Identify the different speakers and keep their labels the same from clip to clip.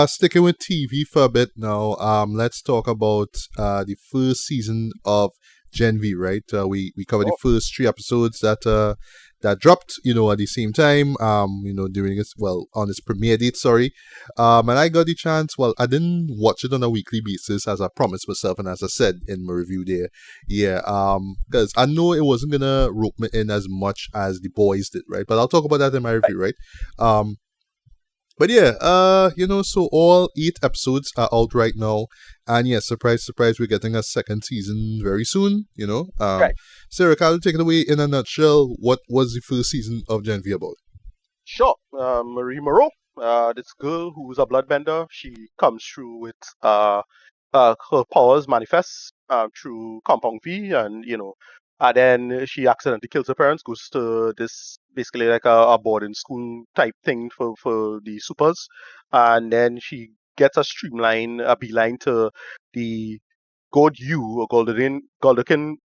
Speaker 1: Sticking with TV for a bit now. Let's talk about the first season of Gen V. Right, we covered the
Speaker 2: Oh,
Speaker 1: first three episodes that dropped, at the same time. During its on its premiere date. Sorry, and I got the chance. Well, I didn't watch it on a weekly basis as I promised myself, and as I said in my review there. Yeah, because I know it wasn't gonna rope me in as much as the boys did, right? But I'll talk about that in my
Speaker 2: right.
Speaker 1: review, right? Um, but yeah, so all 8 episodes are out right now, and yeah, surprise, surprise, we're getting a second season very soon.
Speaker 2: Right.
Speaker 1: Sarah, can you take it away in a nutshell? What was the first season of Gen V about?
Speaker 2: Sure. Marie Moreau, this girl who's a bloodbender, she comes through with her powers manifest through Compound V, and then she accidentally kills her parents, goes to this basically like a boarding school type thing for the supers, and then she gets a beeline to the Gold U or Golden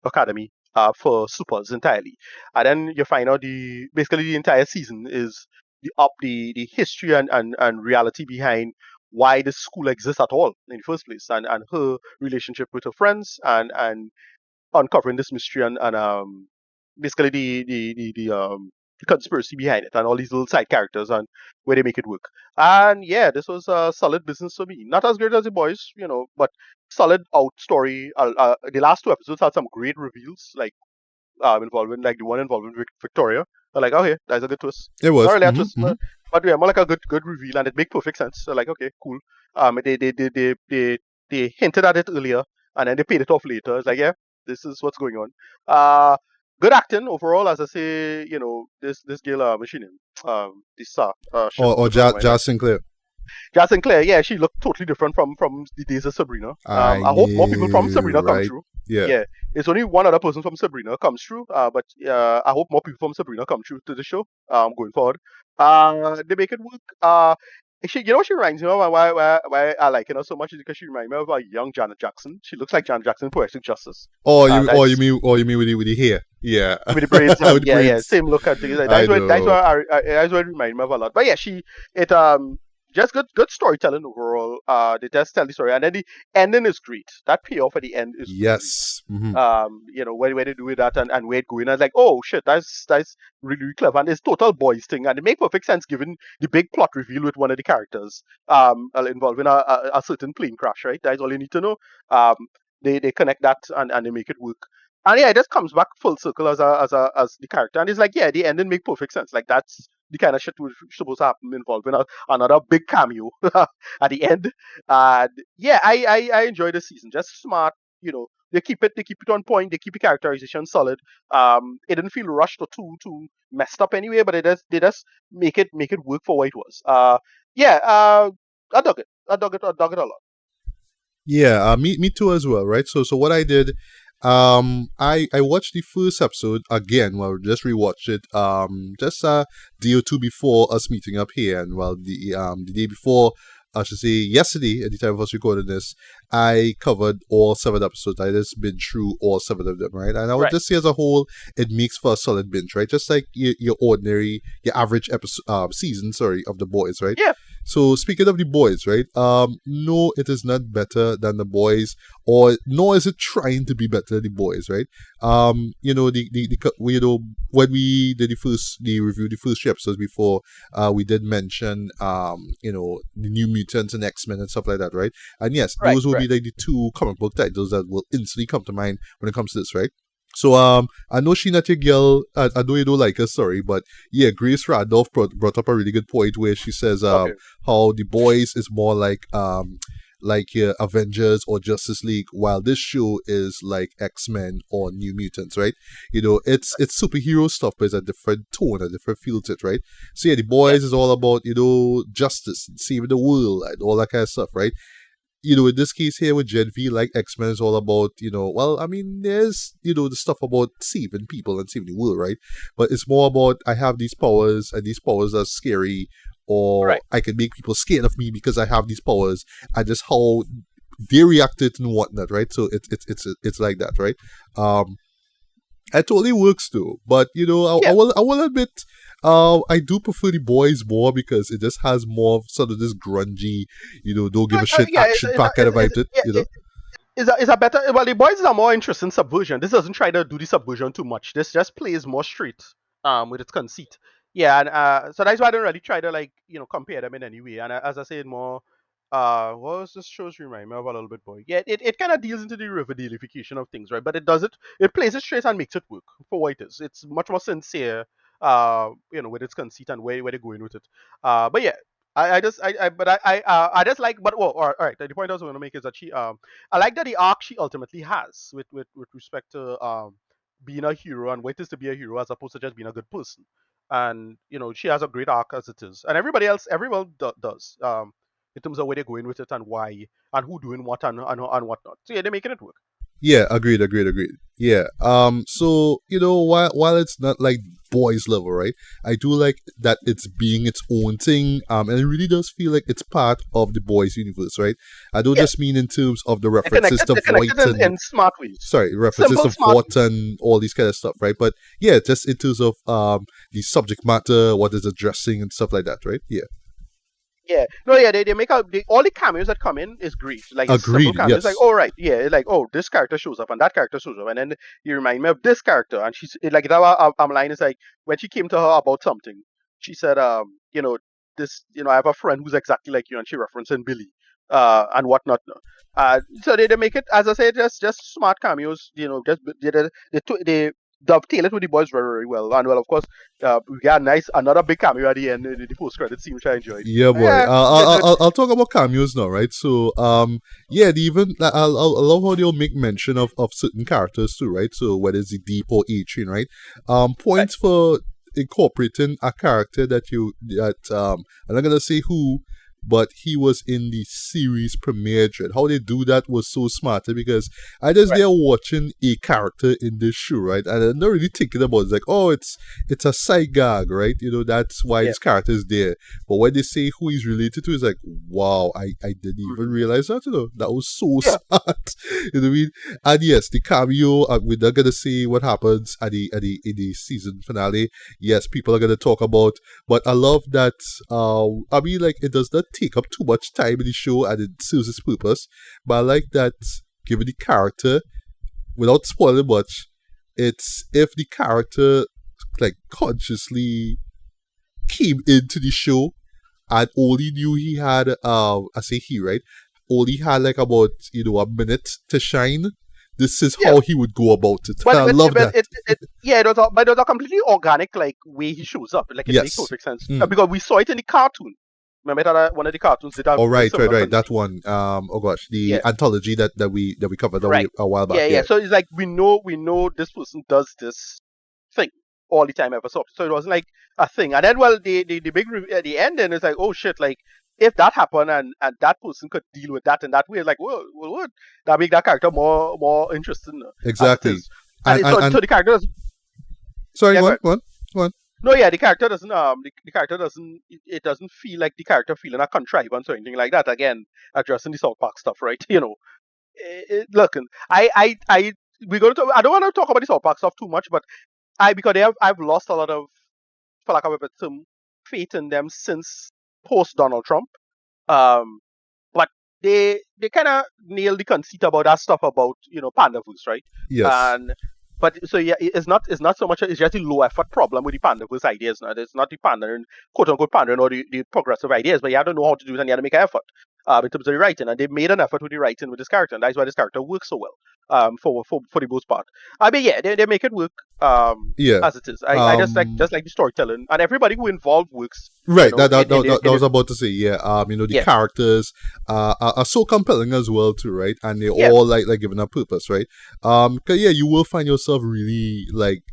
Speaker 2: Academy for supers entirely, and then you find out the entire season is the history and reality behind why this school exists at all in the first place, and her relationship with her friends, and uncovering this mystery, and basically the conspiracy behind it, and all these little side characters and where they make it work. And yeah, this was a solid business for me. Not as great as the boys, but solid out story. The last 2 episodes had some great reveals, like involving like the one involving Victoria. I'm like, okay, that's a good twist.
Speaker 1: It
Speaker 2: Not
Speaker 1: was.
Speaker 2: really a twist, but yeah, more like a good reveal, and it make perfect sense. So like, okay, cool. They hinted at it earlier, and then they paid it off later. It's like, yeah, this is what's going on. Uh, Good acting overall, as I say. This girl, what's she name? This shit,
Speaker 1: Or
Speaker 2: slipped out of my head.
Speaker 1: Jazz Sinclair.
Speaker 2: Jazz Sinclair, yeah, she looked totally different from the days of Sabrina.
Speaker 1: I
Speaker 2: I hope more people from
Speaker 1: knew,
Speaker 2: Sabrina come
Speaker 1: right?
Speaker 2: through.
Speaker 1: Yeah.
Speaker 2: Yeah, it's only one other person from Sabrina comes through. But I hope more people from Sabrina come through to the show. Going forward. They make it work. She reminds me of why I like her so much is because she reminds me of a young Janet Jackson. She looks like Janet Jackson in Poetic Justice. That's
Speaker 1: Or you mean with the hair? Yeah,
Speaker 2: with the braids
Speaker 1: with
Speaker 2: and
Speaker 1: the
Speaker 2: yeah,
Speaker 1: braids.
Speaker 2: same look and things like that.
Speaker 1: I know.
Speaker 2: That's what it remind me of a lot. But yeah, it just good storytelling overall. They just tell the story, and then the ending is great. That payoff at the end is really good.
Speaker 1: Yes. Hmm.
Speaker 2: Where they do with that and where it going, I was like, oh shit, that's really, really clever, and it's total boys thing, and it make perfect sense given the big plot reveal with one of the characters involving a certain plane crash, right? That's all you need to know. Um, they connect that and they make it work. And yeah, it just comes back full circle as the character, and it's like, yeah, the ending make perfect sense. Like that's the kind of shit was supposed to happen involving another big cameo at the end. And yeah, I enjoy the season. Just smart, they keep it on point. They keep the characterization solid. It didn't feel rushed or too messed up anyway, but they just make it work for what it was. Yeah, I dug it. I dug it a lot.
Speaker 1: Yeah. Me too as well. Right. So what I did, I watched the first episode again. Well, just rewatched it. Just a day or two before us meeting up here, and well, the day before. I should say yesterday, at the time of us recording this, I covered all 7 episodes. I just been through all 7 of them, right? And I would
Speaker 2: Right.
Speaker 1: just say as a whole, it makes for a solid binge, right? Just like your average episode, season, sorry, of the boys, right?
Speaker 2: Yeah.
Speaker 1: So speaking of the boys, right? No, it is not better than the boys, or nor is it trying to be better than the boys, right? When we did the review, the first 3 episodes before, we did mention, the New Mutants and X-Men and stuff like that, right? And yes,
Speaker 2: Right.
Speaker 1: those will be
Speaker 2: Right.
Speaker 1: like the two comic book titles that will instantly come to mind when it comes to this, right? So I know she not your girl. I know you don't like her, sorry, but yeah, Grace Randolph brought up a really good point where she says
Speaker 2: Okay.
Speaker 1: how the boys is more like Avengers or Justice League, while this show is like X-Men or New Mutants, right? It's superhero stuff, but it's a different tone, a different feel to it, right? So yeah, the
Speaker 2: Yeah.
Speaker 1: boys is all about justice and saving the world and all that kind of stuff, right? In this case here with Gen V, like X-Men is all about, well, I mean, there's, the stuff about saving people and saving the world, right? But it's more about, I have these powers, and these powers are scary, or
Speaker 2: Right.
Speaker 1: I can make people scared of me because I have these powers, and just how they reacted and whatnot, right? So it's like that, right? Um, It totally works too. But
Speaker 2: Yeah.
Speaker 1: I will admit, I do prefer the boys more because it just has more of sort of this grungy, don't give a shit
Speaker 2: Yeah,
Speaker 1: action pack kind of vibe to it.
Speaker 2: is a better. Well, the boys are more interested in subversion. This doesn't try to do the subversion too much. This just plays more straight, with its conceit. Yeah, and so that's why I don't really try to like compare them in any way. And as I said, more what was this show's remind me of a little bit, boy? Yeah, it kind of deals into the Riverdale-ification of things, right? But it does it. It plays it straight and makes it work for what it is. It's much more sincere, with its conceit and where they're going with it. But yeah, I just like, but well, all right. The point I was going to make is that I like that the arc she ultimately has with respect to being a hero and what it is to be a hero as opposed to just being a good person. And she has a great arc as it is, and everyone does in terms of where they're going with it and why and who doing what and whatnot. So yeah, they're making it work.
Speaker 1: Yeah, agreed. Yeah. So while it's not like boys level, right? I do like that it's being its own thing. And it really does feel like it's part of the boys universe, right? I don't
Speaker 2: Yeah,
Speaker 1: just mean in terms of the references to
Speaker 2: they're connected
Speaker 1: Voight and
Speaker 2: in smart ways,
Speaker 1: references
Speaker 2: simple
Speaker 1: to
Speaker 2: smart
Speaker 1: Vought
Speaker 2: ways.
Speaker 1: and all these kind of stuff, right? But yeah, just in terms of the subject matter, what is addressing and stuff like that, right? Yeah.
Speaker 2: Yeah, no, yeah, they make out all the cameos that come in is great. Like it's simple
Speaker 1: Agreed.
Speaker 2: cameos. It's like,
Speaker 1: Yes.
Speaker 2: oh right, yeah, it's like oh this character shows up and that character shows up, and then you remind me of this character, and she's like that. Line is like when she came to her about something, she said, this, I have a friend who's exactly like you, and she referencing Billy, and whatnot. So they make it, as I say, just smart cameos. Just they dovetail it with the boys very very well, and well of course we got another big cameo at the end, the post credit scene, which I enjoyed.
Speaker 1: Yeah, boy.
Speaker 2: Yeah, good.
Speaker 1: I'll talk about cameos now, right? So, yeah, even I love how they'll make mention of certain characters too, right? So whether it's the Deep or A-Train, right?
Speaker 2: Right,
Speaker 1: Points for incorporating a character I'm not gonna say who, but he was in the series premiere. Dread. How they do that was so smart because I just
Speaker 2: right.
Speaker 1: there watching a character in this show, right? And I'm not really thinking about it's like, oh, it's a side gag, right? That's why
Speaker 2: Yeah.
Speaker 1: this character is there. But when they say who he's related to, it's like, wow, I didn't even
Speaker 2: Hmm.
Speaker 1: realize that. That was so
Speaker 2: Yeah.
Speaker 1: smart. You know what I mean? And yes, the cameo. We're not gonna see what happens at the in the season finale. Yes, people are gonna talk about, but I love that. I mean, like it does not take up too much time in the show, and it serves its purpose. But I like that, given the character, without spoiling much, it's if the character like consciously came into the show and only knew he had I say he, right, only had like about a minute to shine, this is
Speaker 2: Yeah.
Speaker 1: how he would go about it.
Speaker 2: But
Speaker 1: I love
Speaker 2: but
Speaker 1: that.
Speaker 2: yeah, but it was a completely organic like way he shows up. Like it makes
Speaker 1: Yes.
Speaker 2: perfect sense.
Speaker 1: Mm.
Speaker 2: Because we saw it in the cartoon. Remember that one of the cartoons did a
Speaker 1: Oh
Speaker 2: very
Speaker 1: right,
Speaker 2: similar
Speaker 1: that
Speaker 2: conceit.
Speaker 1: one. Oh gosh, the
Speaker 2: Yeah.
Speaker 1: anthology that we covered
Speaker 2: Right.
Speaker 1: a while back.
Speaker 2: Yeah, yeah.
Speaker 1: Yeah.
Speaker 2: So it's like we know this person does this thing all the time ever. So it wasn't like a thing. And then well the big at the end then it's like, oh shit, like if that happened and that person could deal with that in that way, it's like, well would that make that character more interesting as it
Speaker 1: Exactly.
Speaker 2: is. And
Speaker 1: And
Speaker 2: it,
Speaker 1: and,
Speaker 2: so
Speaker 1: and
Speaker 2: so the character doesn't.
Speaker 1: sorry,
Speaker 2: Yeah,
Speaker 1: go
Speaker 2: go
Speaker 1: on,
Speaker 2: ahead.
Speaker 1: go on, go on.
Speaker 2: No, yeah, the character doesn't the character doesn't it doesn't feel like the character feeling a contrivance or anything like that. Again, addressing the South Park stuff, right? Look, I we're going to. I don't want to talk about the South Park stuff too much, but because I've lost a lot of, for lack of a better term, faith in them since post Donald Trump. Um, but they kind of nail the conceit about that stuff about Pandaverse, right?
Speaker 1: Yes.
Speaker 2: And but so yeah, it's not so much, it's just a low effort problem with the Pandaverse ideas. Now it's not the pandering, quote unquote pandering, or the progressive ideas, but you have to know how to do it and you have to make an effort in terms of the writing, and they made an effort with the writing with this character, and that's why this character works so well for the most part. I mean, yeah, they make it work
Speaker 1: Yeah.
Speaker 2: as it is. I
Speaker 1: Um.
Speaker 2: just like the storytelling, and everybody who involved works.
Speaker 1: Right. That
Speaker 2: In
Speaker 1: was
Speaker 2: it.
Speaker 1: about to say. Yeah. The
Speaker 2: Yeah,
Speaker 1: characters are so compelling as well too, right? And they're
Speaker 2: yeah,
Speaker 1: all like given a purpose, right? 'Cause yeah, you will find yourself really like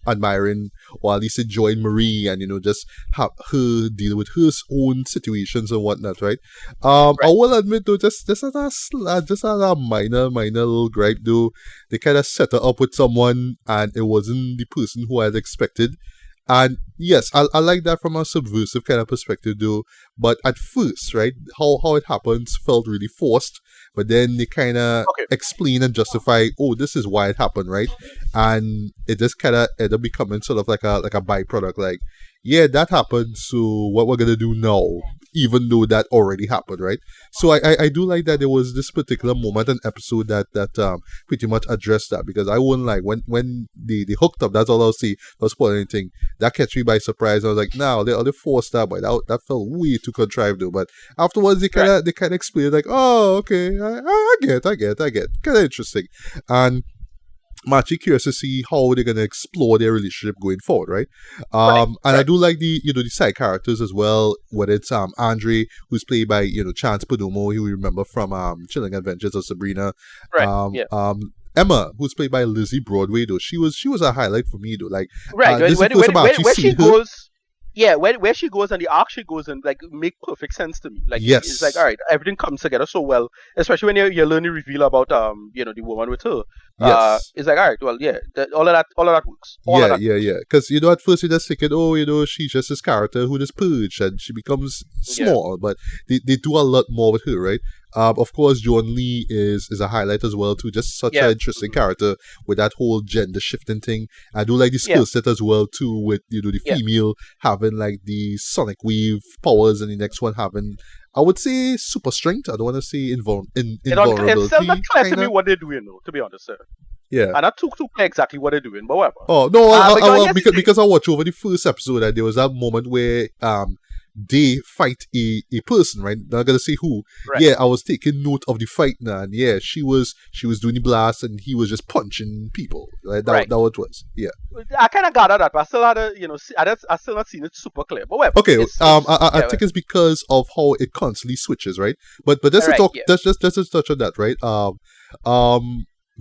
Speaker 1: admiring or at least enjoying Marie and just have her deal with her own situations and whatnot, right? I
Speaker 2: right.
Speaker 1: will admit though, just as a minor little gripe though, they kind of set her up with someone and it wasn't the person who I had expected, And yes, I like that from a subversive kind of perspective, though. But at first, right, how it happens felt really forced. But then they kind of
Speaker 2: Okay,
Speaker 1: explain and justify, oh, this is why it happened, right? And it just kind of ended up becoming sort of like a byproduct, like, yeah, that happened. So what we're gonna do now, even though that already happened, right? So I do like that there was this particular moment and episode that pretty much addressed that, because I wouldn't like when they hooked up. That's all I'll see. Don't spoil anything. That catch me by surprise. I was like, no, they forced that, but that felt way too contrived though. But afterwards,
Speaker 2: right,
Speaker 1: they kind of explained like, oh, okay, I get, kind of interesting, and I'm actually curious to see how they're gonna explore their relationship going forward, right?
Speaker 2: right,
Speaker 1: And I
Speaker 2: right,
Speaker 1: do like the side characters as well. Whether it's Andre, who's played by Chance Perdomo, who we remember from Chilling Adventures of Sabrina.
Speaker 2: right,
Speaker 1: Um,
Speaker 2: yeah,
Speaker 1: um, Emma, who's played by Lizzie Broadway, though she was a highlight for me though. Like,
Speaker 2: right.
Speaker 1: this is the first time I actually
Speaker 2: Where she
Speaker 1: seen her.
Speaker 2: goes, yeah, where she goes and the arc she goes in, like, make perfect sense to me. Like, it's like,
Speaker 1: Yes,
Speaker 2: all right, everything comes together so well, especially when you learn the reveal about the woman with her.
Speaker 1: yes.
Speaker 2: It's like, all right, well, yeah, all of that works, all of
Speaker 1: Yeah,
Speaker 2: that
Speaker 1: yeah,
Speaker 2: works.
Speaker 1: yeah. Because at first you're just thinking, oh, she's just this character who just purged and she becomes
Speaker 2: Yeah,
Speaker 1: small, but they do a lot more with her, right? Of course, Joan Lee is a highlight as well too. Just such an
Speaker 2: yeah,
Speaker 1: interesting character with that whole gender shifting thing. I do like the
Speaker 2: yeah,
Speaker 1: skill set as well too, with the
Speaker 2: yeah.
Speaker 1: female having like the sonic wave powers, and the next one having, I would say, super strength. I don't want to say
Speaker 2: It's still not
Speaker 1: invulnerability,
Speaker 2: clear to
Speaker 1: kind
Speaker 2: me
Speaker 1: of.
Speaker 2: what they're doing, though, to be honest, sir.
Speaker 1: Yeah.
Speaker 2: And not too clear exactly what they're doing, but whatever.
Speaker 1: Oh no!
Speaker 2: Because here's the thing.
Speaker 1: Because I watched over the first episode, and there was that moment where they fight a person, right? Not gonna say who.
Speaker 2: Right.
Speaker 1: Yeah, I was taking note of the fight now, and yeah, she was doing the blast, and he was just punching people. Right?
Speaker 2: Right.
Speaker 1: That what it was. Yeah.
Speaker 2: I kind of gathered that, but I still had a, I still not seen it super clear. But whatever.
Speaker 1: Okay. I
Speaker 2: Yeah,
Speaker 1: think it's because of how it constantly switches, right? But let's
Speaker 2: right,
Speaker 1: talk.
Speaker 2: yeah.
Speaker 1: Let's just touch on that, right?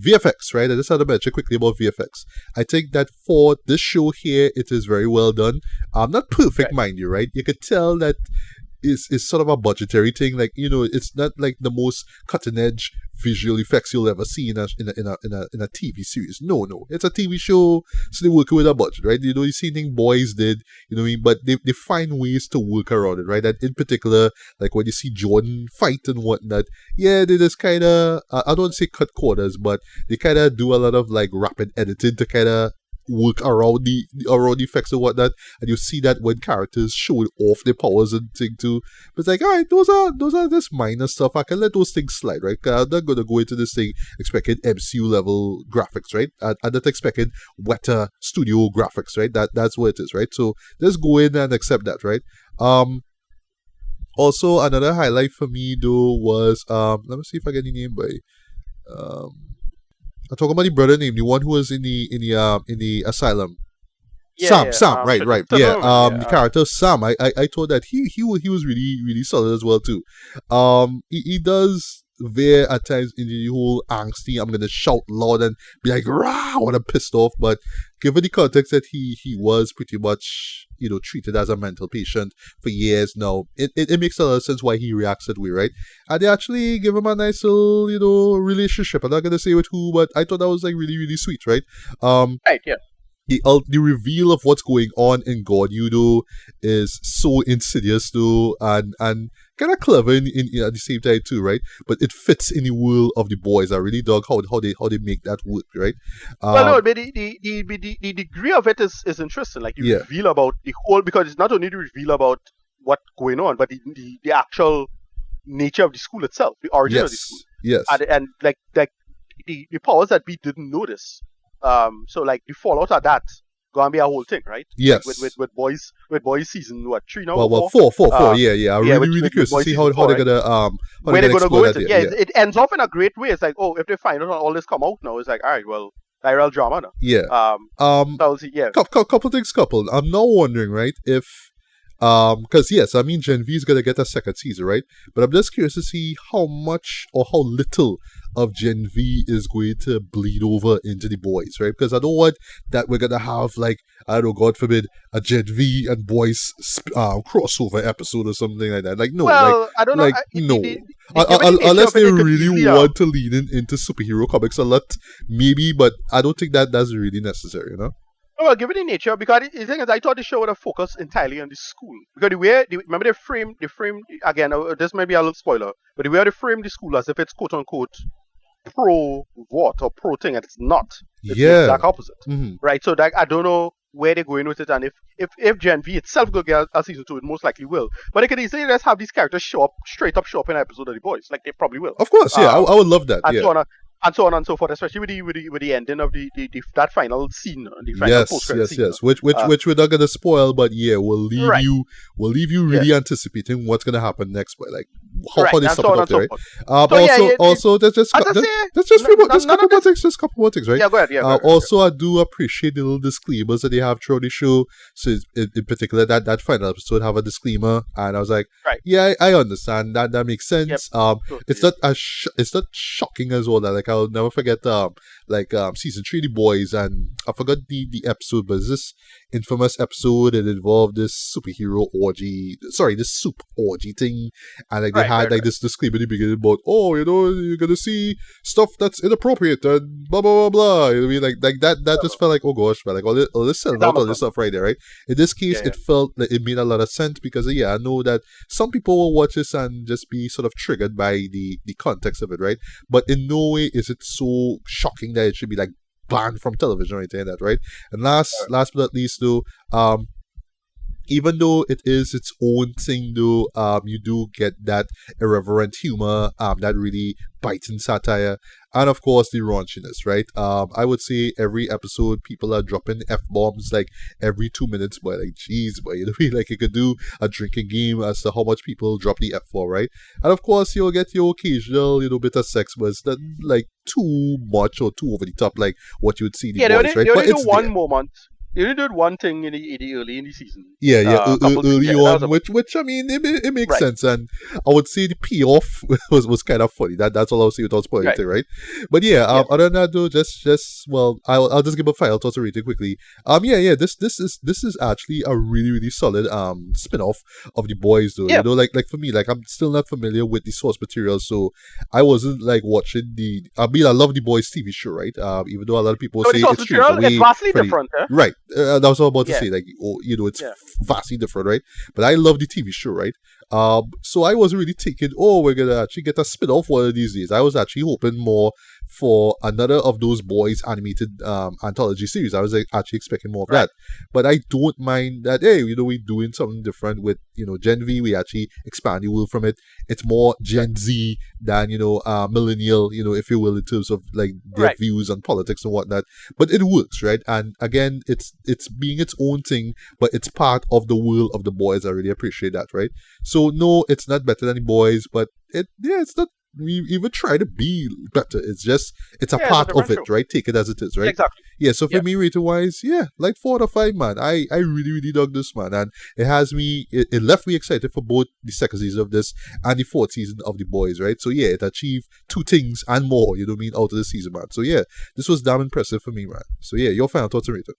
Speaker 1: VFX, right? I just had to mention quickly about VFX. I think that for this show here, it is very well done. Not perfect,
Speaker 2: Right.
Speaker 1: mind you, right? You could tell that is sort of a budgetary thing. Like, it's not like the most cutting edge visual effects you'll ever see in a TV series. No, it's a TV show, so they're working with a budget, right? The same thing Boys did, you know what I mean? But they find ways to work around it, right? And in particular, like when you see Jordan fight and whatnot, yeah, they just kind of, I don't want to say cut corners, but they kind of do a lot of like rapid editing to kind of work around the effects and whatnot, and you see that when characters show off their powers and thing too. But it's like, all right, those are just minor stuff. I can let those things slide, right? 'Cause I'm not gonna go into this thing expecting MCU level graphics, right? I'm not expecting wetter studio graphics, right? That's what it is, right? So let's go in and accept that, right? Also another highlight for me though was let me see if I get the name by um I'm talking about the brother name, the one who was in the asylum.
Speaker 2: Yeah, yeah.
Speaker 1: Sam, right, right,
Speaker 2: Should
Speaker 1: yeah.
Speaker 2: remember, yeah.
Speaker 1: The character Sam, I thought that he was really really solid as well too. He does veer at times in the whole angsty, I'm gonna shout loud and be like rah when I'm pissed off, but given the context that he was pretty much treated as a mental patient for years now, it makes a lot of sense why he reacts that way, right? And they actually give him a nice little relationship. I'm not gonna say with who, but I thought that was like really really sweet, right?
Speaker 2: Right, yeah.
Speaker 1: The reveal of what's going on in God Yudo is so insidious though, and kind of clever in at the same time too, right? But it fits in the world of the boys. I really dug how they make that work, right?
Speaker 2: Well, no, but the degree of it is interesting. Like, you
Speaker 1: Yeah.
Speaker 2: reveal about the whole, because it's not only the reveal about what's going on, but the actual nature of the school itself, the origin of the
Speaker 1: Yes,
Speaker 2: school,
Speaker 1: yes,
Speaker 2: and like the powers that we didn't notice. So like the fallout of that gonna be a whole thing, right?
Speaker 1: yes.
Speaker 2: Like with boys season what 3 now?
Speaker 1: Well,
Speaker 2: 4?
Speaker 1: four. Yeah. I'm
Speaker 2: yeah,
Speaker 1: really
Speaker 2: with-
Speaker 1: really
Speaker 2: with
Speaker 1: curious to
Speaker 2: Boys
Speaker 1: see
Speaker 2: Season
Speaker 1: how
Speaker 2: 4,
Speaker 1: they're
Speaker 2: right?
Speaker 1: gonna how
Speaker 2: Where
Speaker 1: they're
Speaker 2: they're
Speaker 1: gonna
Speaker 2: gonna go
Speaker 1: explore
Speaker 2: into
Speaker 1: that.
Speaker 2: it.
Speaker 1: Yeah,
Speaker 2: Yeah, it ends off in a great way. It's like, oh, if they find out all this come out now, it's like, all right, well, viral drama now.
Speaker 1: yeah.
Speaker 2: So I'll see, yeah,
Speaker 1: Couple things, couple. I'm now wondering, right, if because yes, I mean Gen V is gonna get a second season, right? But I'm just curious to see how much or how little of Gen V is going to bleed over into the boys, right? Because I don't want that we're gonna have like, I don't know, God forbid, a Gen V and boys crossover episode or something like that. Like no,
Speaker 2: well, I don't know.
Speaker 1: like no.
Speaker 2: Given the nature
Speaker 1: Unless
Speaker 2: of it,
Speaker 1: they
Speaker 2: could
Speaker 1: really
Speaker 2: easily,
Speaker 1: want to lean into superhero comics a lot, maybe. But I don't think that's really necessary, you know.
Speaker 2: Well, given the nature, because the thing is, I thought the show would have focused entirely on the school. Because the way, remember they frame again. This may be a little spoiler, but the way they frame the school as if it's quote unquote pro what or pro thing, and it's not. It's the
Speaker 1: Yeah.
Speaker 2: exact opposite,
Speaker 1: Hmm.
Speaker 2: right? So that I don't know where they're going with it, and if Gen V itself go get a season 2, it most likely will. But they could easily just have these characters show up in an episode of The Boys, like they probably will.
Speaker 1: Of course, yeah, I
Speaker 2: Um,
Speaker 1: would love that.
Speaker 2: and
Speaker 1: Yeah.
Speaker 2: so on and so on and so forth, especially with the ending of the that final scene, the final post
Speaker 1: Yes,
Speaker 2: credit
Speaker 1: yes,
Speaker 2: scene.
Speaker 1: yes. Which we're not gonna spoil, but yeah,
Speaker 2: Right.
Speaker 1: we'll leave you
Speaker 2: Yeah.
Speaker 1: really anticipating what's gonna happen next. But like how
Speaker 2: Right.
Speaker 1: they
Speaker 2: And
Speaker 1: sum
Speaker 2: so
Speaker 1: it
Speaker 2: on
Speaker 1: up
Speaker 2: and
Speaker 1: there,
Speaker 2: so
Speaker 1: right?
Speaker 2: forth. So yeah,
Speaker 1: Also,
Speaker 2: as I say,
Speaker 1: there's just
Speaker 2: none, none
Speaker 1: couple
Speaker 2: of
Speaker 1: more
Speaker 2: this.
Speaker 1: things, just couple more things, right?
Speaker 2: Yeah, go ahead. Yeah, go ahead.
Speaker 1: Also, I do appreciate the little disclaimers that they have throughout the show. So, in particular, that final episode have a disclaimer, and I was like,
Speaker 2: Right.
Speaker 1: yeah, I understand that makes
Speaker 2: Yep.
Speaker 1: sense. It's
Speaker 2: Totally.
Speaker 1: not it's not shocking as well. That like I'll never forget season 3 The Boys, and I forgot the episode, but it's this infamous episode. It involved this superhero orgy, this soup orgy thing, and like they
Speaker 2: Right.
Speaker 1: had
Speaker 2: Right.
Speaker 1: like this disclaimer in the beginning about, oh, you're gonna see stuff that's inappropriate and blah blah blah blah. You know what I mean? Like that just felt like, oh gosh, man, like all this selling
Speaker 2: It's
Speaker 1: out all this
Speaker 2: Amazon.
Speaker 1: stuff right there, right? In this case,
Speaker 2: Yeah.
Speaker 1: it felt like it made a lot of sense because yeah, I know that some people will watch this and just be sort of triggered by the context of it, right? But in no way is it so shocking that it should be like banned from television or anything like that, right? And last but not least, though, even though it is its own thing, though, you do get that irreverent humor, that really biting satire, and of course the raunchiness, right? I would say every episode people are dropping f bombs like every 2 minutes, but like, jeez, but you know, like you could do a drinking game as to how much people drop the f bomb, right? And of course you'll get your occasional, bit of sex, but it's not like too much or too over the top, like what you would see in the
Speaker 2: Yeah. They
Speaker 1: boys,
Speaker 2: only,
Speaker 1: right?
Speaker 2: they
Speaker 1: But
Speaker 2: only do
Speaker 1: it's
Speaker 2: one
Speaker 1: there.
Speaker 2: moment. They only did one thing in the early in the season.
Speaker 1: Yeah, yeah,
Speaker 2: A couple things.
Speaker 1: early
Speaker 2: Yeah, that was
Speaker 1: on, which I mean, it makes
Speaker 2: right.
Speaker 1: sense, and I would say the payoff was kind of funny. That's all I'll say without spoiling
Speaker 2: Right.
Speaker 1: it, right? But yeah,
Speaker 2: Yeah.
Speaker 1: other than that though, I'll just give a final thought rating quickly. Yeah, this is actually a really really solid spin off of the boys though.
Speaker 2: Yeah.
Speaker 1: You know, like for me, like I'm still not familiar with the source material, so I wasn't like watching the. I mean, I love the boys TV show, right? Even though a lot of people
Speaker 2: So
Speaker 1: say
Speaker 2: the source
Speaker 1: it strays
Speaker 2: material, it's
Speaker 1: away
Speaker 2: vastly
Speaker 1: from the
Speaker 2: different. Eh?
Speaker 1: right. That was what I was about to
Speaker 2: Yeah.
Speaker 1: say. Like, it's
Speaker 2: Yeah.
Speaker 1: vastly different, right? But I love the TV show, right? So I wasn't really thinking, oh, we're gonna actually get a spin-off one of these days. I was actually hoping more for another of those boys animated anthology series. I was like, actually expecting more of
Speaker 2: Right.
Speaker 1: that. But I don't mind that, hey, we're doing something different with, Gen V. We actually expand the world from it. It's more Gen Z than, millennial, if you will, in terms of like their
Speaker 2: Right.
Speaker 1: views on politics and whatnot. But it works, right? And again, it's being its own thing, but it's part of the world of the boys. I really appreciate that, right? So no, it's not better than the boys, but it's not. We even try to be better. It's a
Speaker 2: Yeah. It's a
Speaker 1: part of
Speaker 2: different
Speaker 1: it,
Speaker 2: show.
Speaker 1: right? Take it as it is,
Speaker 2: Yeah,
Speaker 1: right?
Speaker 2: exactly.
Speaker 1: Yeah. So for
Speaker 2: Yeah.
Speaker 1: me, rating wise, yeah, like 4 out of 5, man. I really really dug this, man, and it left me excited for both the second season of this and the fourth season of the boys, right? So yeah, it achieved two things and more. You know what I mean? Out of the season, man. So yeah, this was damn impressive for me, man. So yeah, your final thoughts and rating.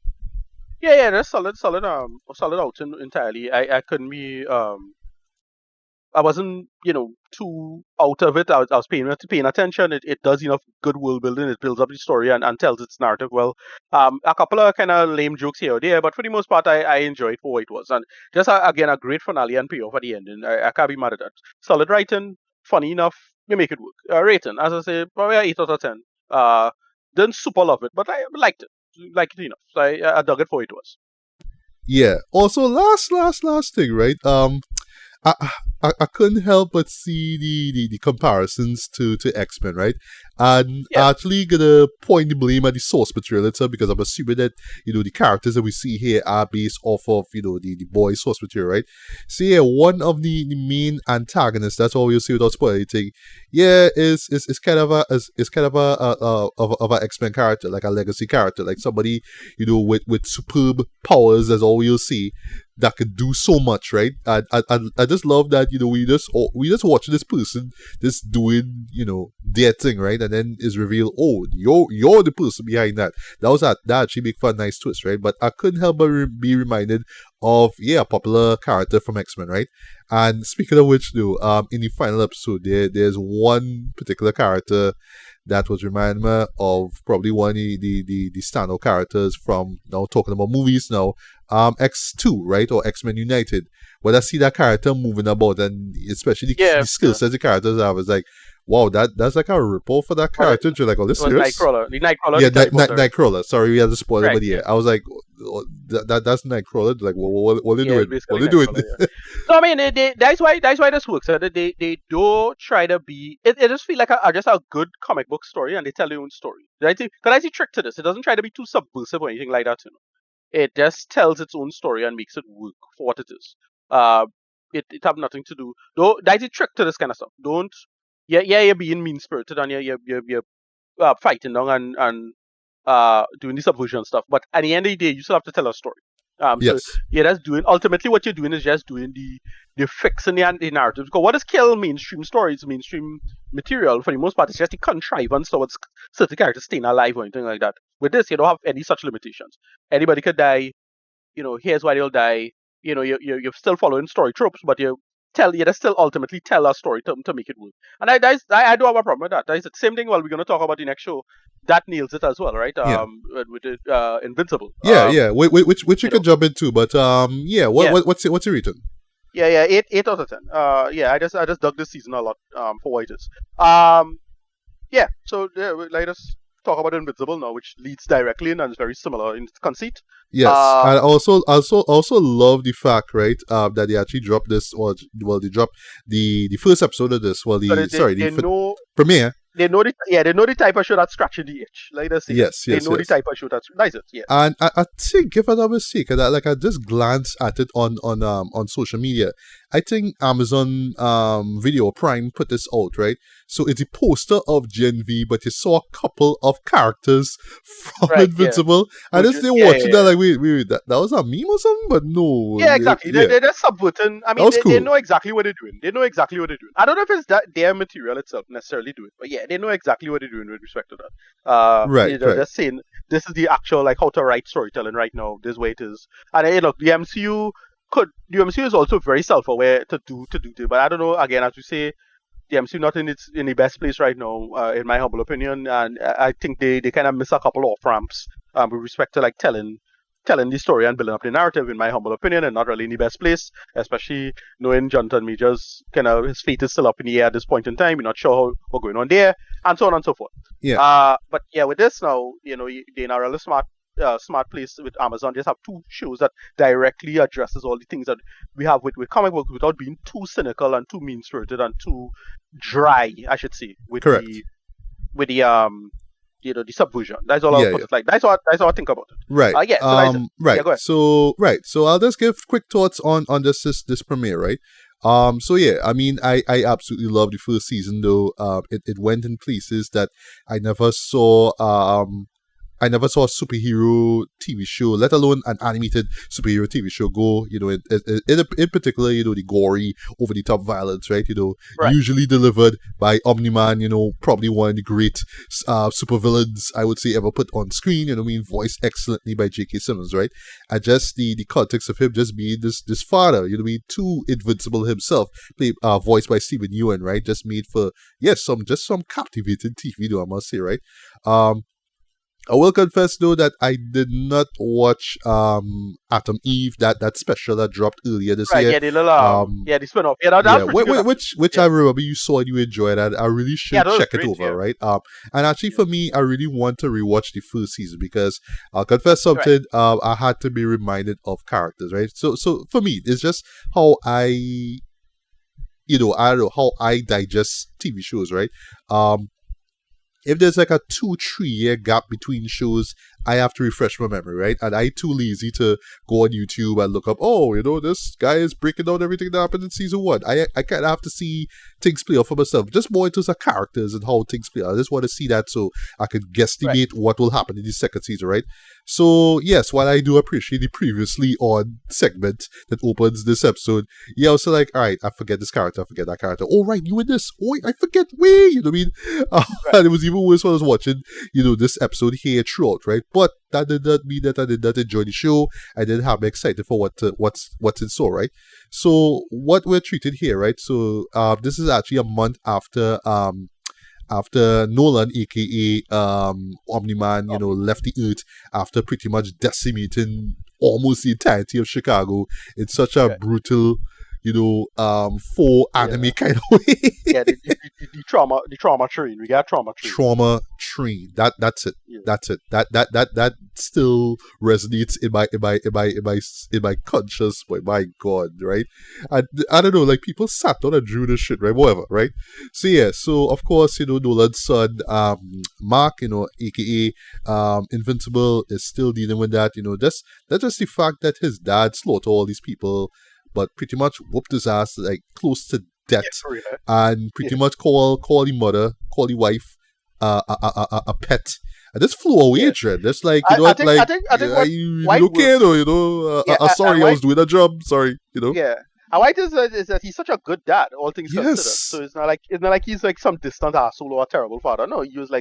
Speaker 2: Yeah. That's solid outing entirely. I couldn't be I wasn't, too out of it. I was paying attention. It does enough good world building. It builds up the story and tells its narrative well. A couple of kind of lame jokes here or there, but for the most part, I enjoyed for what it was. And just again, a great finale and payoff at the ending. I can't be mad at that. Solid writing, funny enough. You make it work. Rating, as I say, probably a 8 out of 10. Didn't super love it, but I liked it. Liked it enough. So I dug it for what it was.
Speaker 1: Yeah. Also, last thing, right? I, I couldn't help but see the comparisons to X-Men, right? And
Speaker 2: Yeah.
Speaker 1: actually gonna point the blame at the source material itself because I'm assuming that, the characters that we see here are based off of, the boys' source material, right? So yeah, one of the main antagonists, that's all we'll see without spoiling anything, yeah, is kind of of a X-Men character, like a legacy character, like somebody, with superb powers, as all we'll see, that could do so much, right? I just love that we just watch this person just doing their thing, right? And then is revealed, oh, you're the person behind that. That actually make for a nice twist, right? But I couldn't help but be reminded of a popular character from X-Men, right? And speaking of which, though, in the final episode, there's one particular character that was reminding me of probably one of the standout characters from, now talking about movies now, X2, right? Or X-Men United. When I see that character moving about, and especially
Speaker 2: Yeah,
Speaker 1: the skill
Speaker 2: yeah.
Speaker 1: sets the characters have, it's like, wow, that's like a ripple for that
Speaker 2: Well, it,
Speaker 1: character. You're like, oh, this
Speaker 2: it was
Speaker 1: serious?
Speaker 2: Nightcrawler. The Nightcrawler,
Speaker 1: Yeah,
Speaker 2: the teleporter, right?
Speaker 1: Nightcrawler. Sorry, we had to spoil it,
Speaker 2: Right,
Speaker 1: but yeah,
Speaker 2: yeah.
Speaker 1: I was like, oh, that's Nightcrawler. Like, what are they
Speaker 2: Yeah, it's
Speaker 1: doing? What are
Speaker 2: basically
Speaker 1: they doing?
Speaker 2: Nightcrawler, yeah. So I mean, that's why this works. They don't try to be. It just feel like just a good comic book story, and they tell their own story. Right? Because that's the trick to this. It doesn't try to be too subversive or anything like that. It just tells its own story and makes it work for what it is. Uh, it have nothing to do. Though that's the trick to this kind of stuff. Don't. Yeah, you're being mean spirited and you're fighting down and doing the subversion stuff. But at the end of the day, you still have to tell a story. So
Speaker 1: Yes.
Speaker 2: yeah, that's doing. Ultimately, what you're doing is just doing the fixing the narrative. Because what is kill mainstream stories, mainstream material for the most part, is just the contrivance towards certain characters staying alive or anything like that. With this, you don't have any such limitations. Anybody could die. Here's why they'll die. You're still following story tropes, but you just still ultimately tell a story to make it work. And I do have a problem with that. That is the same thing. Well, we're going to talk about the next show. That nails it as well, right?
Speaker 1: Yeah.
Speaker 2: With it, Invincible.
Speaker 1: Yeah. Which you
Speaker 2: You know,
Speaker 1: could jump into, but yeah.
Speaker 2: yeah,
Speaker 1: What's your return?
Speaker 2: yeah, 8 out of 10. Yeah, I just dug this season a lot. For what it is. Yeah. So yeah, let us talk about Invincible now, which leads directly in and is very similar in its conceit.
Speaker 1: Yes,
Speaker 2: Uh,
Speaker 1: I also love the fact, right, that they actually dropped this, or well, they dropped the first episode of this. Well,
Speaker 2: so
Speaker 1: the sorry,
Speaker 2: they know.
Speaker 1: premiere.
Speaker 2: They know the type of show that's scratching the itch. Like they say,
Speaker 1: Yes,
Speaker 2: they
Speaker 1: yes,
Speaker 2: know the
Speaker 1: yes.
Speaker 2: type of show that's it. Yeah,
Speaker 1: And I think, if I'm not mistaken, that like I just glanced at it on social media. I think Amazon Video Prime put this out, right? So it's a poster of Gen V, but you saw a couple of characters from
Speaker 2: right. Yeah,
Speaker 1: Invincible. I just didn't
Speaker 2: yeah,
Speaker 1: watch
Speaker 2: yeah,
Speaker 1: it.
Speaker 2: yeah.
Speaker 1: That like wait, that was a meme or something? But no,
Speaker 2: Yeah, exactly.
Speaker 1: yeah,
Speaker 2: They're subverting. I
Speaker 1: that
Speaker 2: mean,
Speaker 1: was
Speaker 2: they
Speaker 1: cool.
Speaker 2: know exactly what they're doing. They know exactly what they're doing. I don't know if it's that their material itself necessarily do it, but yeah, they know exactly what they're doing with respect to that.
Speaker 1: Right, right.
Speaker 2: They're saying this is the actual like how to write storytelling right now. This way it is, and look, the MCU is also very self-aware to do this, but I don't know. Again, as we say, the MCU not in the best place right now, in my humble opinion, and I think they kind of miss a couple off ramps with respect to like telling the story and building up the narrative, in my humble opinion, and not really in the best place, especially knowing Jonathan Majors kind of his fate is still up in the air at this point in time. We're not sure what's going on there, and so on and so forth.
Speaker 1: Yeah.
Speaker 2: But yeah, with this now, they're in a really smart place with Amazon. Just have two shows that directly addresses all the things that we have with comic books without being too cynical and too mean spirited and too dry, I should say, with
Speaker 1: Correct.
Speaker 2: the subversion. That's all I'll
Speaker 1: Yeah,
Speaker 2: put
Speaker 1: yeah.
Speaker 2: it like. That's how I think about it.
Speaker 1: Right.
Speaker 2: Yeah. So that's it.
Speaker 1: Right.
Speaker 2: Yeah, go ahead.
Speaker 1: So I'll just give quick thoughts on this premiere, right? So yeah, I mean, I absolutely love the first season, though. It went in places that I never saw. I never saw a superhero TV show, let alone an animated superhero TV show go. In particular, the gory, over the top violence, right?
Speaker 2: Right.
Speaker 1: Usually delivered by Omni-Man. Probably one of the great supervillains I would say ever put on screen. Voiced excellently by J.K. Simmons, right? And just the context of him just being this father, too invincible himself, played voiced by Stephen Ewan, right? Just made for some captivating TV, though, I must say, right? I will confess, though, that I did not watch Atom Eve, that special that dropped earlier this
Speaker 2: Right.
Speaker 1: year.
Speaker 2: Yeah. The little the spin-off. Yeah. That's
Speaker 1: Yeah,
Speaker 2: pretty good.
Speaker 1: which
Speaker 2: Yeah.
Speaker 1: I remember you saw and you enjoyed. I really should
Speaker 2: Yeah, that was
Speaker 1: check it
Speaker 2: great,
Speaker 1: over,
Speaker 2: yeah.
Speaker 1: right? And actually, for me, I really want to rewatch the first season, because I'll confess something. I had to be reminded of characters, right? So for me, it's just how I don't know, how I digest TV shows, right? If there's like a 2-3 year gap between shows, I have to refresh my memory, right? And I too lazy to go on YouTube and look up, this guy is breaking down everything that happened in season 1. I kind of have to see things play out for myself, just more into the characters and how things play out. I just want to see that so I could guesstimate what will happen in the second season, right? So yes, while I do appreciate the previously on segment that opens this episode, yeah, I was like, all right, I forget this character, I forget that character. Oh right, you in this? Oh, I forget. Wait, you know what I mean? And it was even worse when I was watching, this episode here throughout, right? But that did not mean that I did not enjoy the show. I didn't have me excited for what's in store, right? So what we're treated here, right? So this is actually a month after after Nolan, aka Omni-Man,
Speaker 2: Um,
Speaker 1: left the Earth after pretty much decimating almost the entirety of Chicago in such a
Speaker 2: yeah,
Speaker 1: brutal, full anime
Speaker 2: yeah,
Speaker 1: kind of way.
Speaker 2: yeah. The trauma train. We got trauma train.
Speaker 1: Trauma train. That's it.
Speaker 2: Yeah,
Speaker 1: That's it. That still resonates in my conscious. But my God, right? I don't know. Like people sat down and drew this shit, right? Whatever, right? So yeah. So of course, Nolan's son, Mark, aka Invincible, is still dealing with that. That's just the fact that his dad slaughtered all these people, but pretty much whooped his ass like close to death,
Speaker 2: yeah, for real.
Speaker 1: and
Speaker 2: Yeah,
Speaker 1: pretty much call the mother, call the wife, a pet. And just flew away,
Speaker 2: yeah.
Speaker 1: Dread. That's like,
Speaker 2: I think
Speaker 1: like,
Speaker 2: I think what
Speaker 1: you
Speaker 2: White
Speaker 1: okay,
Speaker 2: works.
Speaker 1: though,
Speaker 2: Yeah, and
Speaker 1: sorry, I
Speaker 2: White.
Speaker 1: was doing a job, sorry.
Speaker 2: Yeah, and White is that he's such a good dad, all things considered.
Speaker 1: Yes,
Speaker 2: So it's not like he's like some distant asshole or a terrible father. No, he was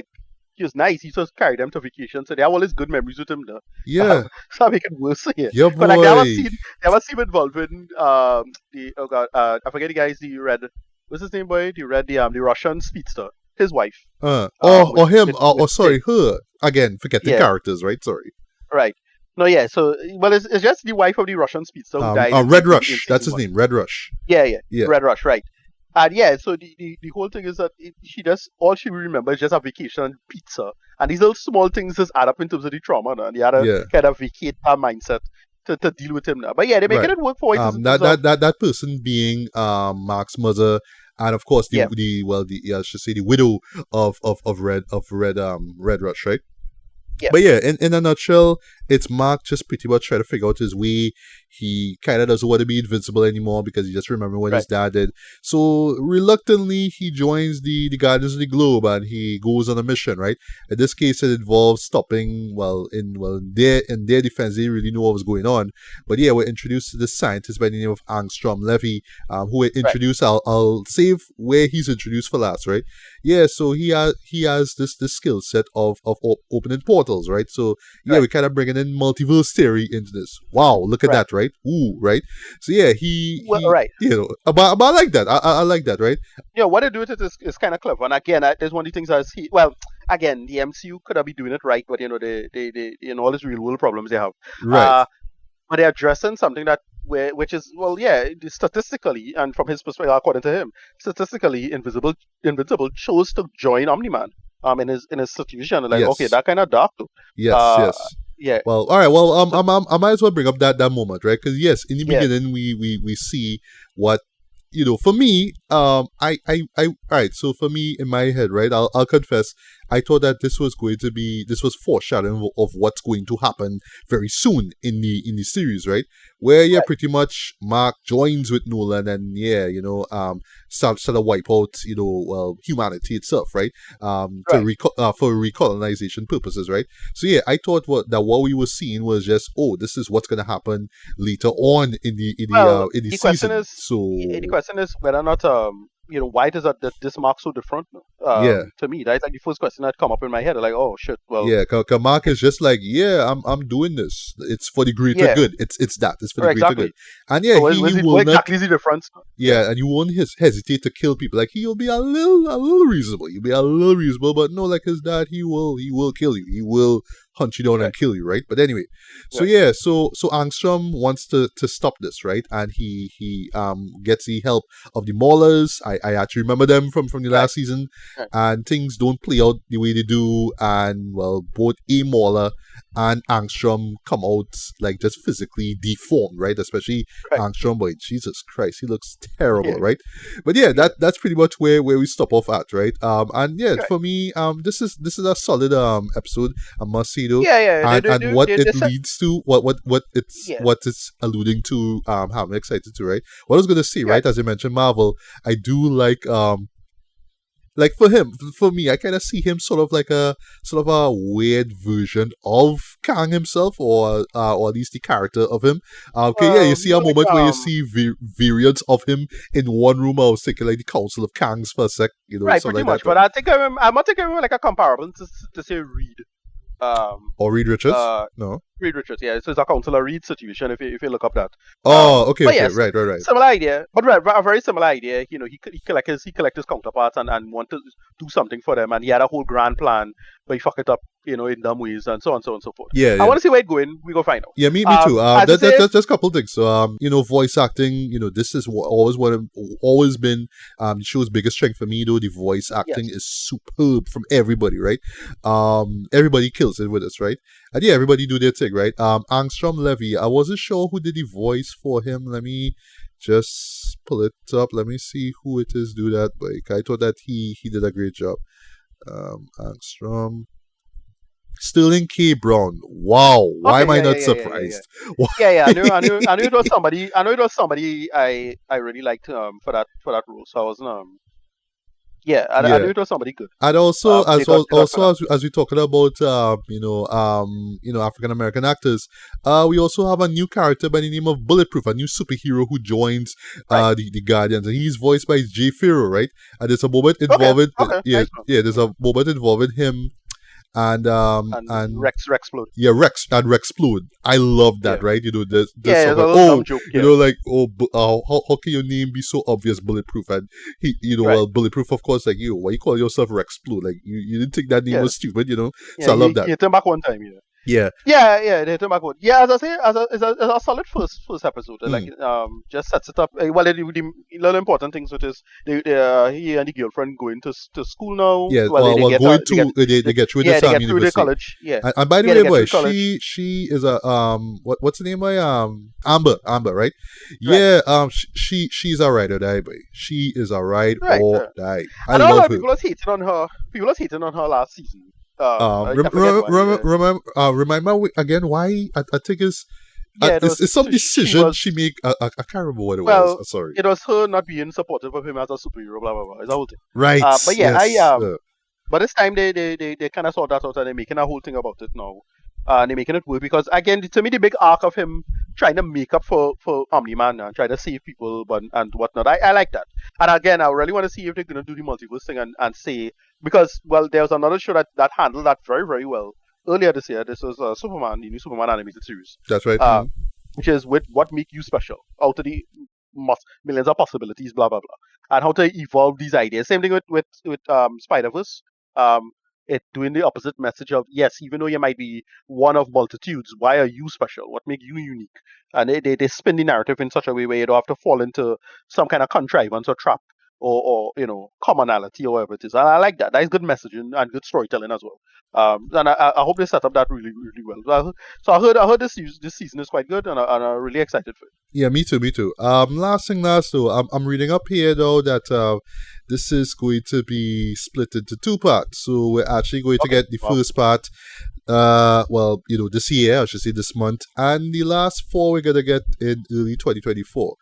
Speaker 2: nice. He just carried them to vacation, so they have all his good memories with him there.
Speaker 1: yeah,
Speaker 2: So I make it worse here.
Speaker 1: yeah,
Speaker 2: But like
Speaker 1: boy.
Speaker 2: they ever seen involving the oh god I forget the guys the red what's his name boy the Russian speedster his wife with
Speaker 1: Or him,
Speaker 2: with
Speaker 1: sorry, her. Again, forgetting
Speaker 2: yeah,
Speaker 1: characters, right? Sorry.
Speaker 2: right. No, yeah. So, well, it's just the wife of the Russian speedster who died in
Speaker 1: Red
Speaker 2: the
Speaker 1: Rush, that's
Speaker 2: ensuing
Speaker 1: his
Speaker 2: one.
Speaker 1: name, Red Rush.
Speaker 2: Yeah, yeah.
Speaker 1: Yeah,
Speaker 2: Red Rush, right. And yeah, so the whole thing is that she just all she remembers is just a vacation and pizza, and these little small things just add up in terms of the trauma, now, and you had to
Speaker 1: yeah.
Speaker 2: kind of vacate her mindset to deal with him now. But yeah, they're making
Speaker 1: Right.
Speaker 2: it work for it in
Speaker 1: That
Speaker 2: terms of
Speaker 1: that person being Mark's mother, and of course
Speaker 2: yeah,
Speaker 1: I should say the widow of Red Rush, right?
Speaker 2: yeah,
Speaker 1: But yeah, in a nutshell, it's Mark just pretty much trying to figure out his way. He kind of doesn't want to be invincible anymore because he just remembered what his
Speaker 2: right,
Speaker 1: dad did. So reluctantly, he joins the Guardians of the Globe and he goes on a mission. Right. In this case, it involves stopping. In their defense, they didn't really know what was going on. But yeah, we're introduced to this scientist by the name of Angstrom Levy, who we
Speaker 2: right,
Speaker 1: introduced. I'll save where he's introduced for last. Right. Yeah. So he has this skill set of opening portals. Right. So yeah,
Speaker 2: right,
Speaker 1: we kind of bringing in multiverse theory into this. Wow, look at
Speaker 2: right.
Speaker 1: that, right? Ooh, right? So yeah, he
Speaker 2: Well,
Speaker 1: he
Speaker 2: right.
Speaker 1: but I like that. I like that, right?
Speaker 2: Yeah, what they do with it is kind of clever. And again, there's one of the things I see. Well, again, the MCU could have been doing it right, but they all these real world problems they have.
Speaker 1: Right.
Speaker 2: Uh, but they're addressing something which is well, yeah, statistically and from his perspective, according to him, statistically, Invincible chose to join Omni Man. In his situation, like okay,
Speaker 1: Yes.
Speaker 2: that kind of dark too.
Speaker 1: Yes,
Speaker 2: Uh,
Speaker 1: yes.
Speaker 2: yeah.
Speaker 1: Well, all right. Well,
Speaker 2: So
Speaker 1: I might as well bring up that moment, right? Because yes, in the
Speaker 2: yeah,
Speaker 1: beginning, we see what for me, all right. So for me, in my head, right, I'll confess, I thought that this was foreshadowing of what's going to happen very soon in the series, right? Where yeah,
Speaker 2: right,
Speaker 1: pretty much Mark joins with Nolan, and yeah, start to wipe out, humanity itself, right?
Speaker 2: right,
Speaker 1: For recolonization purposes, right? So yeah, I thought what we were seeing was just, oh, this is what's gonna happen later on
Speaker 2: well,
Speaker 1: in the
Speaker 2: the question
Speaker 1: season.
Speaker 2: is the
Speaker 1: So
Speaker 2: question is whether or not why does that this mark so different
Speaker 1: yeah,
Speaker 2: to me that's like the first question that come up in my head like oh shit well
Speaker 1: yeah, Mark is just like, yeah, I'm doing this. It's for the greater
Speaker 2: yeah
Speaker 1: good. It's for the
Speaker 2: right,
Speaker 1: greater good.
Speaker 2: exactly.
Speaker 1: And yeah,
Speaker 2: So
Speaker 1: he
Speaker 2: what
Speaker 1: will not.
Speaker 2: exactly is the difference? Yeah,
Speaker 1: Yeah, and you won't hesitate to kill people. Like he'll be a little reasonable. He'll be a little reasonable, but no, like his dad, he will kill you. He will hunt you down and
Speaker 2: right,
Speaker 1: kill you, right? But anyway, so
Speaker 2: right,
Speaker 1: yeah, so Angstrom wants to stop this, right? And he gets the help of the Maulers. I actually remember them from the
Speaker 2: right,
Speaker 1: last season,
Speaker 2: right,
Speaker 1: and things don't play out the way they do. And well, both a Mauler and Angstrom come out like just physically deformed, right? Especially
Speaker 2: right.
Speaker 1: Angstrom, boy, Jesus Christ, he looks terrible,
Speaker 2: Yeah,
Speaker 1: right? But yeah,
Speaker 2: yeah,
Speaker 1: that's pretty much where we stop off at, right? And yeah,
Speaker 2: right.
Speaker 1: for me, this is a solid episode, I must say though,
Speaker 2: Yeah, yeah.
Speaker 1: and what
Speaker 2: They
Speaker 1: it
Speaker 2: said
Speaker 1: leads to,
Speaker 2: yeah,
Speaker 1: what it's alluding to, how I'm excited to, right? What I was gonna say,
Speaker 2: right.
Speaker 1: right, as you mentioned, Marvel, I do like for me, I kind of see him sort of a weird version of Kang himself, or at least the character of him. Okay, yeah, you see a
Speaker 2: Like
Speaker 1: moment where you see variants of him in one room. I was thinking like the Council of Kangs for a sec,
Speaker 2: right,
Speaker 1: something
Speaker 2: pretty
Speaker 1: like that,
Speaker 2: much.
Speaker 1: right?
Speaker 2: But I'm not thinking like a comparable to say Reed. Um,
Speaker 1: Or Reed Richards?
Speaker 2: uh,
Speaker 1: No.
Speaker 2: Reed Richards, yeah, so it's a Counselor Reed situation if you look up that.
Speaker 1: Oh, okay,
Speaker 2: But
Speaker 1: okay,
Speaker 2: yes,
Speaker 1: right.
Speaker 2: similar idea, but a very similar idea. He collect his counterparts and want to do something for them, and he had a whole grand plan, but he fuck it up, in dumb ways and so on and so forth.
Speaker 1: Yeah,
Speaker 2: I
Speaker 1: yeah.
Speaker 2: want to see where it's going. We go find out.
Speaker 1: Yeah, me too.
Speaker 2: As I say,
Speaker 1: That's just a couple things. So, voice acting. This is always been the show's biggest strength for me. Though the voice acting
Speaker 2: yes,
Speaker 1: is superb from everybody, right? Everybody kills it with us, right? And yeah, everybody do their thing, right? Angstrom Levy. I wasn't sure who did the voice for him. Let me just pull it up. Let me see who it is. Do that, like I thought that he did a great job. Angstrom. Sterling K. Brown. Wow, why
Speaker 2: okay,
Speaker 1: am I not
Speaker 2: yeah.
Speaker 1: surprised?
Speaker 2: Yeah. I knew it was somebody. I know it was somebody I really liked for that role. So I wasn't yeah. I
Speaker 1: Yeah,
Speaker 2: knew it was somebody good.
Speaker 1: and also
Speaker 2: They got for that.
Speaker 1: as we talking about African American actors, we also have a new character by the name of Bulletproof, a new superhero who joins
Speaker 2: Right.
Speaker 1: the Guardians, and he's voiced by Jay Farrow, right? And there's a moment
Speaker 2: Okay.
Speaker 1: involving
Speaker 2: Okay. Nice one.
Speaker 1: there's a moment involving him
Speaker 2: And
Speaker 1: and
Speaker 2: Rex Explode.
Speaker 1: yeah, Rex Plode. I love that,
Speaker 2: Yeah.
Speaker 1: right? There's
Speaker 2: Yeah. It's a
Speaker 1: someone.
Speaker 2: little
Speaker 1: Oh,
Speaker 2: dumb joke. Yeah.
Speaker 1: how can your name be so obvious, Bulletproof? And
Speaker 2: Right.
Speaker 1: Bulletproof, of course. Like why you call yourself Rex Plode? Like you didn't think that name
Speaker 2: Yeah.
Speaker 1: was stupid.
Speaker 2: Yeah.
Speaker 1: So I love
Speaker 2: He
Speaker 1: that.
Speaker 2: hit him back one time. Yeah.
Speaker 1: Yeah.
Speaker 2: Yeah, they hit him back one. Yeah, as I say, it's a solid first episode. Like
Speaker 1: Mm.
Speaker 2: just sets it up. Well, the little important things, which is he and the girlfriend going to school now.
Speaker 1: Yeah.
Speaker 2: Well, they get
Speaker 1: Going
Speaker 2: they get
Speaker 1: to they get through
Speaker 2: yeah
Speaker 1: this
Speaker 2: they get through the
Speaker 1: university.
Speaker 2: college. Yeah,
Speaker 1: And by the
Speaker 2: yeah they
Speaker 1: way,
Speaker 2: get
Speaker 1: boy,
Speaker 2: through college.
Speaker 1: she is a what's the name, boy? Amber, right?
Speaker 2: Right,
Speaker 1: Yeah, she's a ride or die, boy. She is a ride
Speaker 2: right.
Speaker 1: or die. I
Speaker 2: And a lot
Speaker 1: love
Speaker 2: of
Speaker 1: her.
Speaker 2: people was hating on her. People was hating on her last season. I forget why.
Speaker 1: Remind me again why I think
Speaker 2: Yeah, it was
Speaker 1: it's some
Speaker 2: she
Speaker 1: decision
Speaker 2: was
Speaker 1: she make. I can't remember what it was.
Speaker 2: well.
Speaker 1: Sorry.
Speaker 2: It was her not being supportive of him as a superhero. Blah blah blah. It's a whole thing.
Speaker 1: Right.
Speaker 2: But yeah,
Speaker 1: Yes.
Speaker 2: But this time they kind of sort that out and they're making a whole thing about it now. And they're making it work because again, to me, the big arc of him trying to make up for Omni Man and try to save people but and whatnot. I like that. And again, I really want to see if they're gonna do the multiverse thing and say because there was another show that handled that very very well earlier this year. This was Superman, the new Superman animated series,
Speaker 1: That's right.
Speaker 2: uh, which is with what make you special out of the millions of possibilities, blah blah blah, and how to evolve these ideas. Same thing with Spider Verse. Um, it doing the opposite message of yes, even though you might be one of multitudes, why are you special? What makes you unique? And they spin the narrative in such a way where you don't have to fall into some kind of contrivance or trap or commonality or whatever it is. And I like that. That is good messaging and good storytelling as well. And I hope they set up that really really well. So I heard this season is quite good and I'm really excited for it.
Speaker 1: Yeah, me too, me too. Last thing, last though, I'm reading up here though that this is going to be split into two parts. So we're actually going to
Speaker 2: Okay.
Speaker 1: get the
Speaker 2: Wow.
Speaker 1: first part, this year, I should say this month, and the last four we're gonna get in early 2024.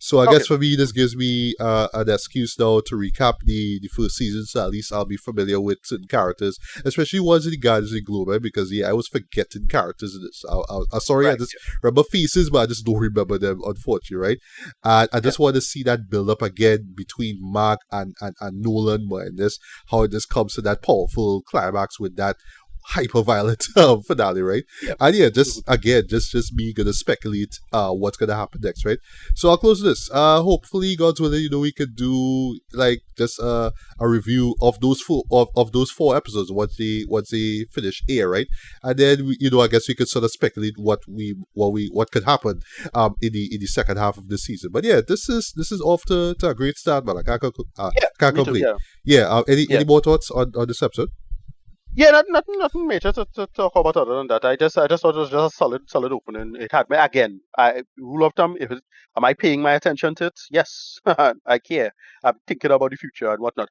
Speaker 1: So I
Speaker 2: Okay.
Speaker 1: guess for me, this gives me an excuse now to recap the first season, so at least I'll be familiar with certain characters, especially ones in the Guardians of the Globe, right? Because I was forgetting characters in this. I'm sorry, I
Speaker 2: Right.
Speaker 1: just remember faces, but I just don't remember them, unfortunately, right? And I
Speaker 2: Yeah.
Speaker 1: just want to see that build up again between Mark and Nolan, but in this, how this comes to that powerful climax with that hyper violent finale, right?
Speaker 2: Yeah.
Speaker 1: And yeah, just again, just me gonna speculate what's gonna happen next, right? So I'll close this. Hopefully, God's willing, we could do like just a review of those four episodes once they finish air, right? And then I guess we could sort of speculate what could happen in the second half of the season. But yeah, this is off to a great start, man. I
Speaker 2: Yeah.
Speaker 1: can't
Speaker 2: Me too.
Speaker 1: complain.
Speaker 2: Yeah.
Speaker 1: Yeah. Any
Speaker 2: Yeah.
Speaker 1: more thoughts on this episode?
Speaker 2: Yeah, nothing major to talk about other than that. I just thought it was just a solid opening. It had me again. I rule of thumb. Am I paying my attention to it? Yes, I care. I'm thinking about the future and whatnot.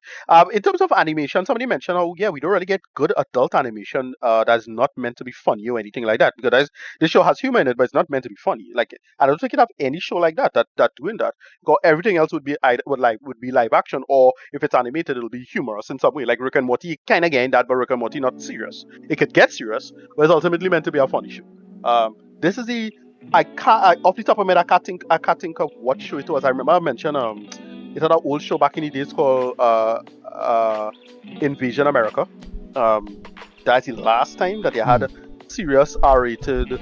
Speaker 2: In terms of animation, somebody mentioned, oh yeah, we don't really get good adult animation that's not meant to be funny or anything like that because this show has humor in it, but it's not meant to be funny. Like I don't think you have any show like that doing that. Because everything else would be would be live action, or if it's animated, it'll be humorous in some way. Like Rick and Morty, kind of getting that, but Rick and Morty not serious. It could get serious, but it's ultimately meant to be a funny show. This is the off the top of my head, I can't think of what show it was. I remember I mentioned it's an old show back in the days called Invasion America. That's the last time that they had serious R-rated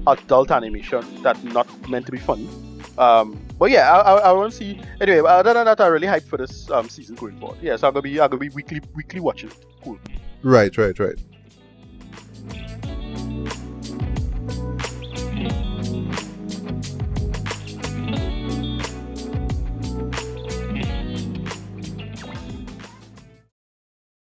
Speaker 2: adult animation that not meant to be funny. But yeah, I want to see. Anyway, other than that, I'm really hyped for this season going forward. Yeah, so I'm gonna be weekly watching. Cool.
Speaker 1: Right.